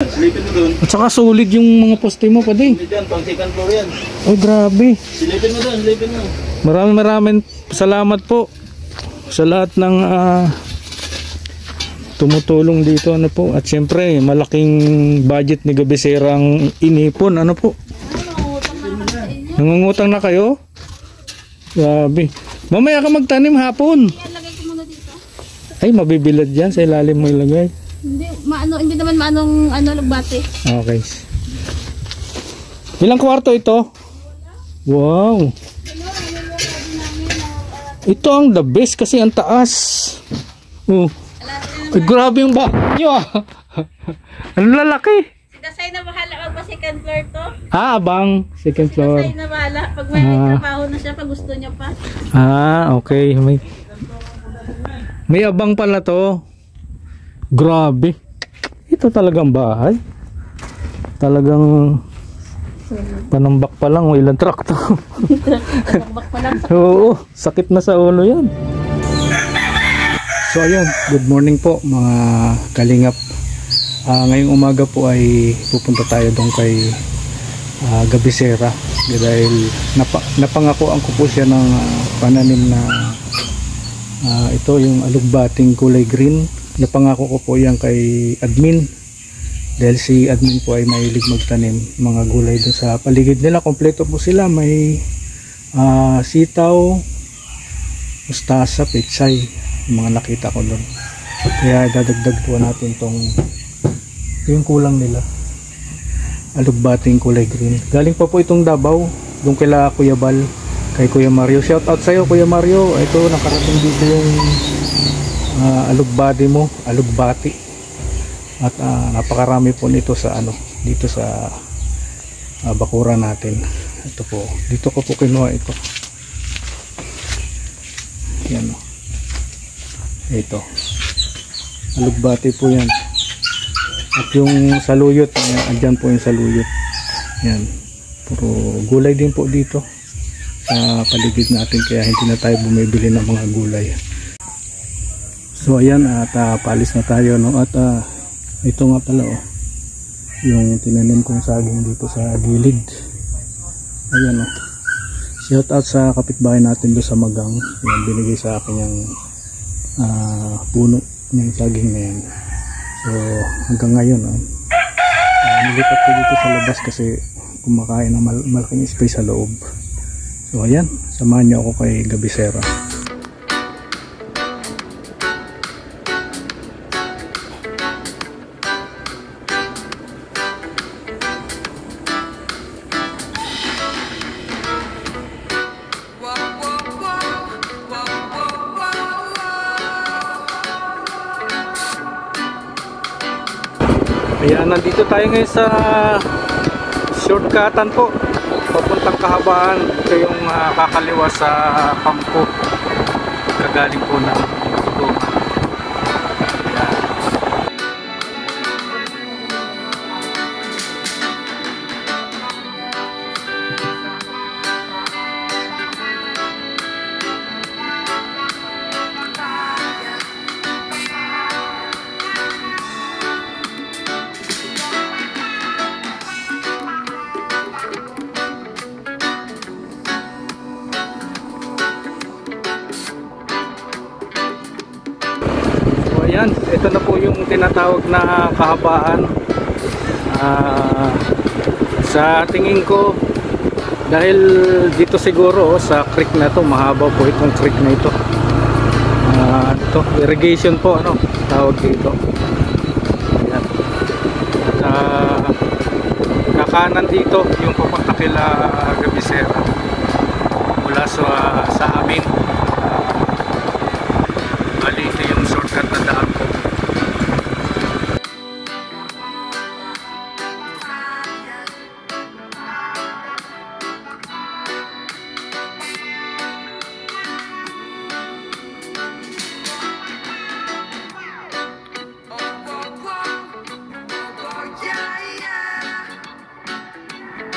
Silipin mo doon. At saka solid yung mga poste mo pa din. Diyan, pang second floor yan. Oh, grabe. Silipin mo doon, silipin mo. Maraming salamat po sa lahat ng tumutulong dito, ano po. At syempre, malaking budget ni Gabisera ang inipon, ano po. Nangungutang na kayo? Grabe. Mamaya ka magtanim hapon. Lagay ko muna dito. Ay, mabibilad dyan sa ilalim mo ilagay. Hindi naman maanong lugbate. Okay. Ilang kwarto ito? Wow. Ito ang the best kasi ang taas. Oh. Ay, grabe yung nyo ah. Ang lalaki. Dasay na bahala pag second floor to. Abang second floor. Dasay na bahala pag may trabaho na siya pag gusto niya pa. Okay. May abang pala to. Grabe. Ito talagang bahay. Talagang panambak pa lang o ilang truck to. Panambak pa lang. Oo, sakit na sa ulo yan. So ayun, good morning po mga kalingap. Ngayong umaga po ay pupunta tayo doon kay Gabisera dahil napangakoan ko po siya ng pananim na ito yung alugbating kulay green. Napangako ko po yan kay admin dahil si admin po ay mahilig magtanim mga gulay doon sa paligid nila. Kompleto po sila, may sitaw, mustasa, pechay, yung mga nakita ko doon. Kaya dadagdag po natin tong yung kulang nila, alugbating kulay green. Galing pa po itong Davao, doon kila Kuya Bal, kay Kuya Mario. Shout out sa'yo Kuya Mario. Ito nakarating dito yung alugbati. At napakarami po nito sa dito sa bakura natin. Ito po, dito ko po kinuha ito. Yan o. Ito. Alugbati po yan. At yung saluyot, andyan po yung saluyot. Yan. Puro gulay din po dito sa paligid natin, kaya hindi na tayo bumibili ng mga gulay. So ayan, at paalis na tayo, no? At ito nga pala yung tinanim kong saging dito sa gilid. Ayan shout out sa kapitbahay natin doon sa Magang. Yan, binigay sa akin yung puno ng saging na yan. So hanggang ngayon nilipat ko dito sa labas kasi kumakain ng malaking space sa loob. So ayan, samahan niyo ako kay Gabisera. Ayan, nandito tayo ngayon sa shortcutan po papuntang Kahabaan. Ito yung kakaliwa sa Pampo, kagaling po na Tugtog. Ayan, ito na po yung tinatawag na Kahabaan. Sa tingin ko, dahil dito siguro sa creek na to, mahaba po itong creek na ito. Ito, irrigation po, tawag dito. Ayan. At kakanan dito yung papunta kila Gabisera mula sa amin. Bali, ito yung shortcut na daan po.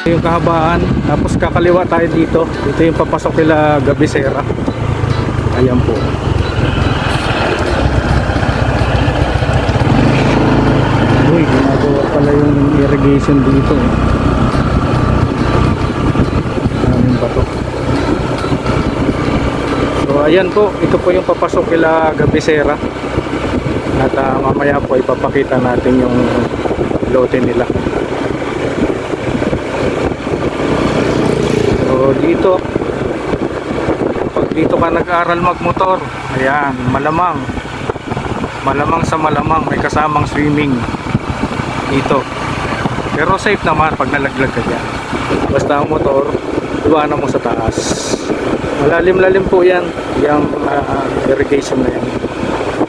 Yung Kahabaan, tapos kakaliwa tayo dito. Ito yung papasok kila Gabisera. Ayan po. Uy, ginagawa pala yung irrigation dito. Daming bato. So ayan po, ito po yung papasok kila Gabisera. At mamaya po ipapakita natin yung lote nila. So dito, pag dito ka nag-aral magmotor, ayan, malamang sa malamang may kasamang swimming dito. Pero safe naman pag nalaglag ka dyan. Basta ang motor, iwanan mo sa taas. Malalim-lalim po yan, yung irrigation na yan.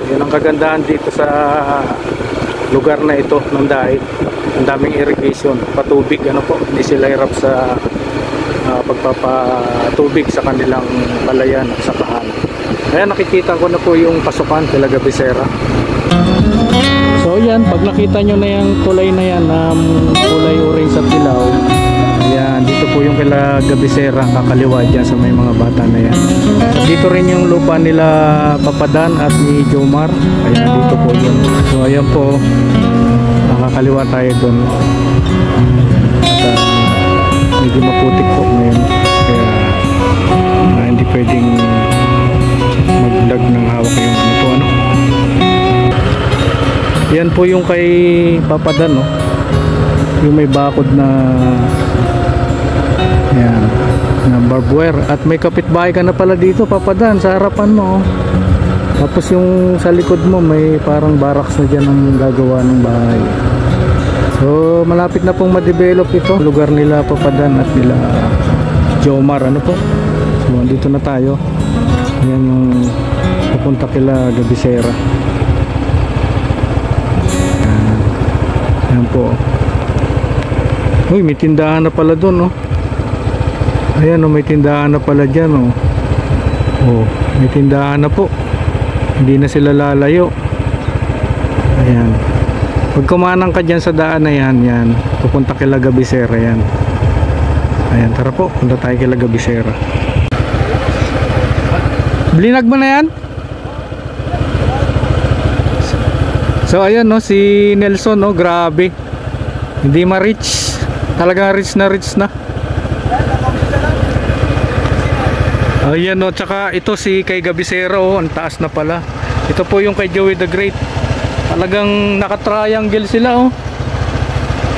Yan ang kagandahan dito sa lugar na ito ng Daig. Ang daming irrigation, patubig, ano po, hindi sila hirap sa pagpapatubig sa kanilang palayan at sakahan. Ayan, nakikita ko na po yung pasukan kila Gabisera. So yan, pag nakita nyo na yung tulay na yan na kulay orange at dilaw, ayan, dito po yung kila Gabisera, kakaliwa dyan sa may mga bata na yan. Dito rin yung lupa nila Papadan at ni Jomar. Ayan, dito po yun. So ayan po, kakaliwa tayo dun. At medyo maputik po ngayon, kaya hindi pwedeng mag-vlog ng hawak yung ano po, ano. Yan po yung kay Papadan, no? Yung may bakod na yan, na barbed wire. At may kapitbahay ka na pala dito, Papadan, sa harapan mo, oh. Tapos yung sa likod mo may parang barracks na dyan ang gagawa ng bahay. So malapit na pong ma-develop ito, lugar nila Papadan at nila Jomar, ano po. So dito na tayo. Yan yung pupunta kila Gabisera. Ayan po. Uy, may tindahan na pala doon, oh. Ayan, oh, may tindahan na pala dyan, oh. Oh, may tindahan na po. Hindi na sila lalayo. Ayan. Pag kumanang ka dyan sa daan na yan, yan, pupunta kila Gabisera yan. Ayan, tara po, punta tayo kila Gabisera. Blinag mo na yan? So ayan, no, si Nelson, no, grabe. Hindi ma-reach. Talagang rich na. Ayan, no, tsaka ito si kay Gabisera, oh, ang taas na pala. Ito po yung kay Joey the Great. Talagang naka-triangle sila, oh.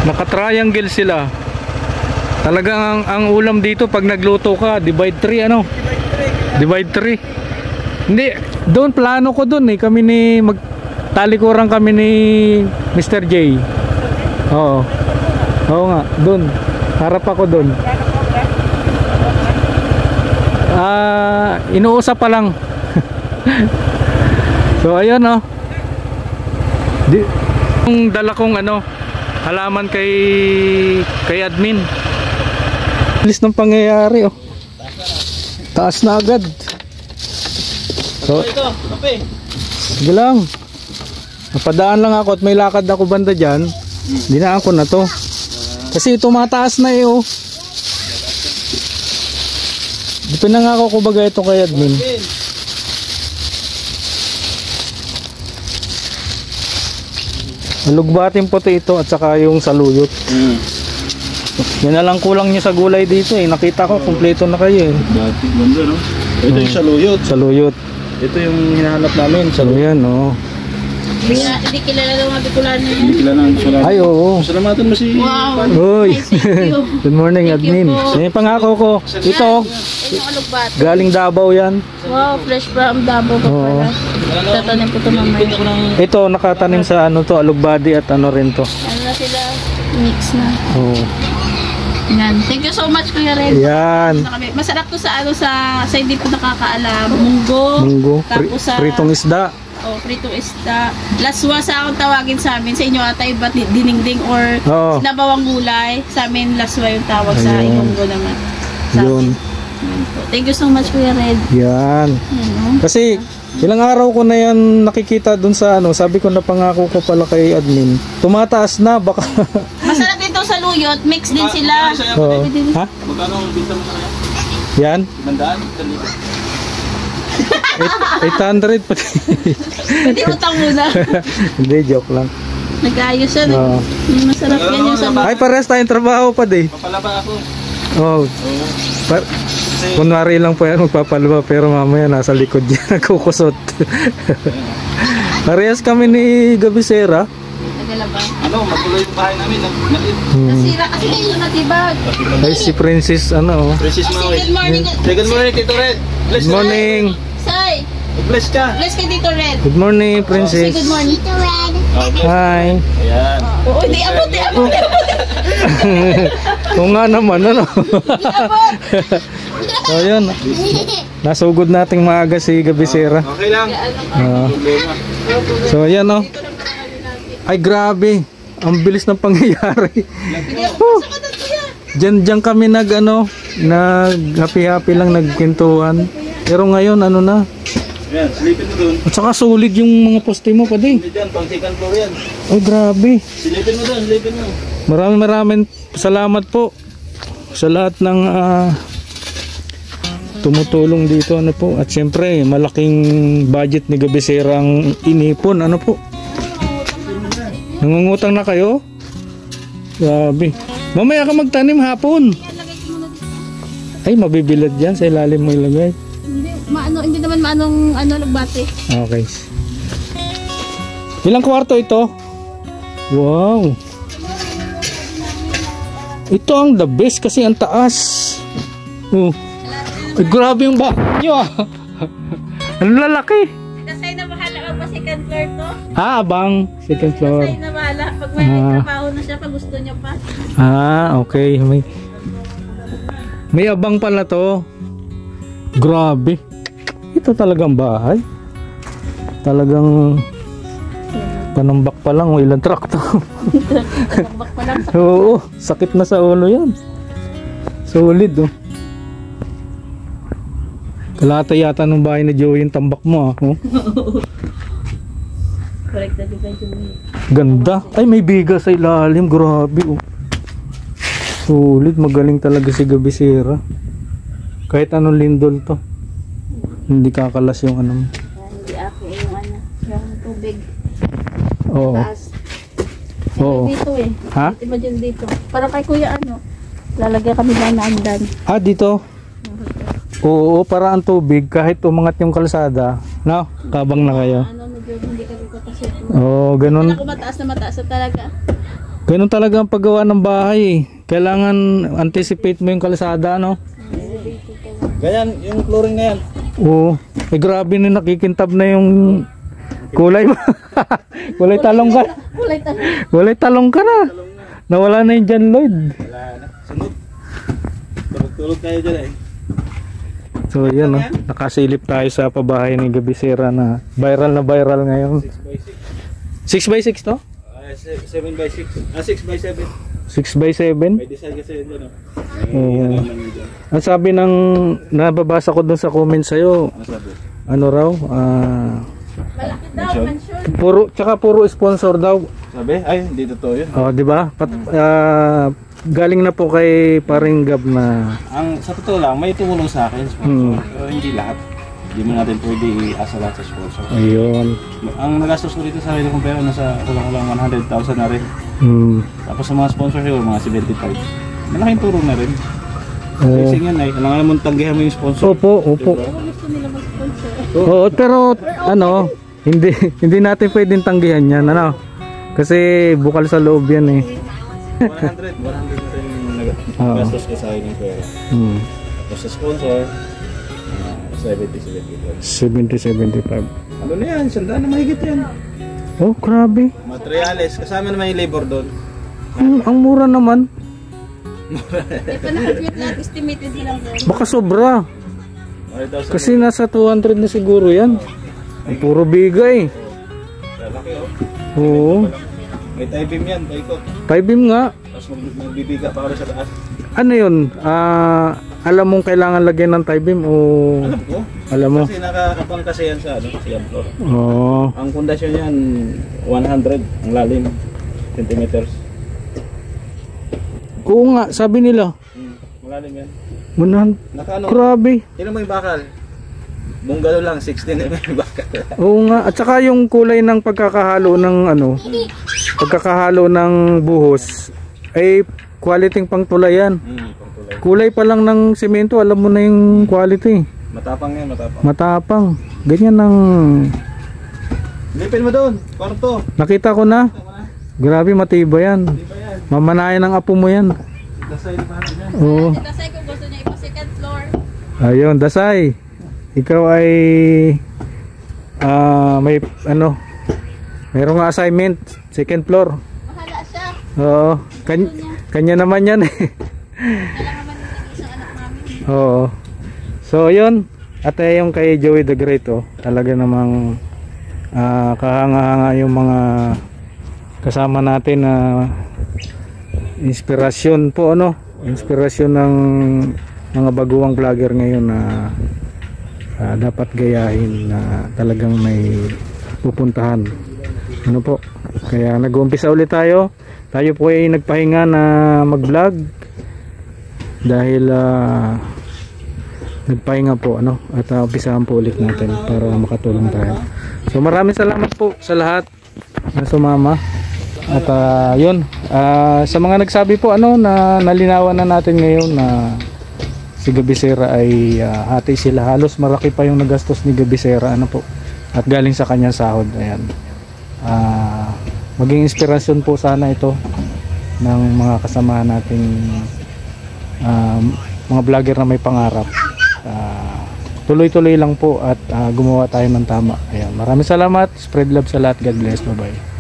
Naka-triangle sila. Talagang ang ulam dito pag nagluto ka, divide 3, ano? Divide 3. Hindi, doon plano ko doon, eh. Kami ni talikuran kami ni Mr. J. Oo. Oo nga, doon. Harap ako doon. Inuusap pa lang. So ayun, oh. Yung dala kong ano, halaman kay admin. Bilis ng pangyayari, oh. Taas na agad. So, Ito, kape. sige lang. Napadaan lang ako at may lakad ako banda dyan. Dinaan ko na to. Kasi tumataas na, eh, oh. Di pinangako ko baga ito kay admin. Alugbating puti ito at saka yung saluyot. Yan na lang kulang nyo sa gulay dito, eh. Nakita ko kumpleto na kayo, eh. Dati, ganda, no? Ito yung saluyot. Saluyot. Ito yung hinahanap namin. So yan, oh. Hindi kilala daw mga Bicolano yan. Hindi kilala ng saluyot. Ay, oo. Salamatan mo si... Wow. Uy. Nice, thank you. Good morning, Thank you admin. po. Yan yung pangako ko. Ito, Yung alugbati. galing Davao yan. Wow, fresh from Davao pa pala. Tatanim ko ito mamaya. Ito, nakatanim sa ano to, alugbadi at ano rin to. Ano na sila? Mix na. Oo. Yan. Thank you so much, Kuya Red. Yan. Masarap to sa ano sa hindi po nakakaalam. Munggo. Munggo. Tapos sa Pritong isda. oh, pritong isda. Laswa sa akong tawagin sa amin. Sa inyo ata iba dinengdeng or Oo. sinabawang gulay. Sa amin laswa yung tawag sa Ayun. Munggo naman. Sa Yun. amin. Yan po. Thank you so much, Kuya Red. Yan. Ano? Kasi ilang araw ko na yan nakikita dun sa ano, sabi ko na pangako ko pala kay admin. Tumataas na, baka. Masarap dito sa luyot. Mix din sila. Oo. Ha? Magkano ang binta mo sa kanya? Yan? 800 pati. Pwede utang muna. Hindi, joke lang. Nag-ayos yan. Oo. Masarap yan yung sa Papalaba. Ay, parehas tayong trabaho pa di. Papalaba ako. Oh, Oo. Kasi, kunwari lang po yan magpapalaba pero mamaya nasa likod yan nagkukusot. Parehas kami ni Gabisera. Nagalaba. magulo yung bahay namin. Nasira kasi kayo natibag. Ay, si Princess, ano, oh. Princess Maui. Good morning. Say good morning, Tito Red. Bless Good morning. Say, Bless ka. bless kay Tito Red. Good morning, Say Princess. good morning. Tito Red. Oh, bless. Hi. Ayan. Oo, di abot, di abot. Oo nga naman, ano. Di abot. So, yun. Nasugod nating maaga si Gabisera. Okay lang. Ah. Problema. So, ayan, oh. Ay, grabe. Ang bilis ng pangyayari. Diyan kami happy-happy lang nagkwentuhan. Pero ngayon, ano na. Ayan, silipin mo dun. At saka solid yung mga poste mo pa din. Hindi dyan, pang second floor yan. Ay, grabe. Silipin mo dun, silipin mo. Maraming salamat po sa lahat ng tumutulong dito, ano po. At syempre, malaking budget ni Gabisera ang inipon, ano po. Nangungutang na kayo? Grabe. Mamaya ka magtanim hapon. Ay, mabibilad yan sa ilalim mo ilagay. Hindi naman nagbate. Okay. Ilang kwarto ito? Wow. Ito ang the best kasi ang taas. Oh. Ay, grabe yung bahay nyo ah. Ang lalaki. Kasi na bahala ka pa second floor to. Abang. Second floor. Kasi na bahala. Pag may trabaho na siya, pag gusto niya pa. Okay. May abang pala to. Grabe. Ito talagang bahay. Talagang panambak pa lang o ilang truck to. Panambak pa lang. Oo, sakit na sa ulo yan. Solid oh. Kalata yata ng bahay ni Joey yung tambak mo ah. Oh. Correct na diba Joey? Ganda. Ay, may biga sa ilalim. Grabe oh. Solid, magaling talaga si Gabisera. Kahit anong lindol to. Hindi kakalas yung ano. Hindi ako yung tubig. Oo. Taas. Oo. Dito eh. Ha? Diba dyan dito? Parang kay kuya lalagyan kami lang na andan. Ah, dito? Oo, para ang tubig kahit umangat yung kalsada. No? Kabang na kayo. Medyo hindi kami papasok. Oo, ganun. Ako mataas na talaga. Ganun talaga ang paggawa ng bahay eh. Kailangan anticipate mo yung kalsada, no? Ganyan, yung flooring na yan. Oo. Eh, grabe na nakikintab na yung kulay mo. Kulay talong ka. Kulay talong ka na. Nawala na yung John Lloyd. Wala na. Sunod. Tulog tayo dyan eh. So yan, no? Nakasilip tayo sa pabahay ni Gabisera na viral ngayon. 6x6 to? 7x6. 6x7. 6x7? May design kasi yun dyan. Oo. Ang sabi ng nababasa ko dun sa comment sa'yo, Ano sabi? ano raw, Malaki daw, mansion. puro sponsor daw. Sabi? Ay, hindi totoo yun. Oh, di ba? Galing na po kay Paring Gab na Sa totoo lang, may tumulong sa akin sponsor. Pero hindi lahat. Hindi mo natin pwede i-asa lahat sa sponsor. ayun. Ang nagastos ko dito sa akin kung pera, nasa kulang-kulang 100,000 na rin. Tapos sa mga sponsor yun, mga 75. Malaking tulong na rin. Kasi yun ay, alangan mong tanggihan mo yung sponsor. Opo. Gusto nila mag-sponsor. Oo, pero ano, hindi natin pwedeng tanggihan yan, ano? Kasi bukal sa loob yan eh. 100 na rin nagastos ko sa akin yung pera. Tapos sa sponsor, 70-75. ano na yan, sandaan na mahigit yan. Oh, grabe. Materials, kasama naman yung labor doon. Ang mura naman. Eh, panakapit lahat, estimated lang yun. Baka sobra. 100,000. Kasi nasa 200 na siguro yan. Ang puro bigay. Laki oh. Oo. May tie beam yan, paikot. 5M nga. Tapos magbibiga pa rin sa taas. Ano yun? Alam mong kailangan lagyan ng tie beam o Alam ko. alam mo? Kasi nakaabang kasi yan sa second floor. Oo. Ang pundasyon yan, 100 ang lalim. Centimeters. Oo nga, sabi nila. Malalim yan. 100. Nakaano? Grabe. Tignan mo yung bakal. Bungalo lang, 16 mm yung bakal. Oo nga. At saka yung kulay ng pagkakahalo ng pagkakahalo ng buhos. ay quality pang tulay yan. Pangtulay. Kulay pa lang ng semento, alam mo na yung quality. Matapang yan, matapang. Matapang. Ganyan ang Lipin mo doon, kwarto. nakita ko na. Grabe, matibay yan. Di ba yan? Mamanayan ng apo mo yan. Dasay na parang yan. Oo. Dasay kung gusto niya ipa second floor. Ayun, Dasay. Ikaw ay may ano, mayroong assignment, second floor. Bahala siya. Oo. Kanya naman yan eh. Kailangan man ng isang anak namin. Oo. So, yun. At yung kay Joey the Great, oh, talaga namang kahanga-hanga yung mga kasama natin na inspirasyon po, ano? Inspirasyon ng mga baguang vlogger ngayon na dapat gayahin na talagang may pupuntahan. Ano po? Kaya nag-uumpisa ulit tayo. Tayo po ay nagpahinga na mag-vlog dahil nagpahinga po, ano, at umpisahan po ulit natin para makatulong tayo. So maraming salamat po sa lahat na sumama. At yun, sa mga nagsabi po, ano, na nalinawan na natin ngayon na si Gabisera ay hati sila. Halos maraki pa yung nagastos ni Gabisera, ano po, at galing sa kanyang sahod. Ayan. Maging inspirasyon po sana ito ng mga kasamahan nating mga vlogger na may pangarap. Tuloy-tuloy lang po at gumawa tayo ng tama. Ayan. Maraming salamat. Spread love sa lahat. God bless. Bye bye.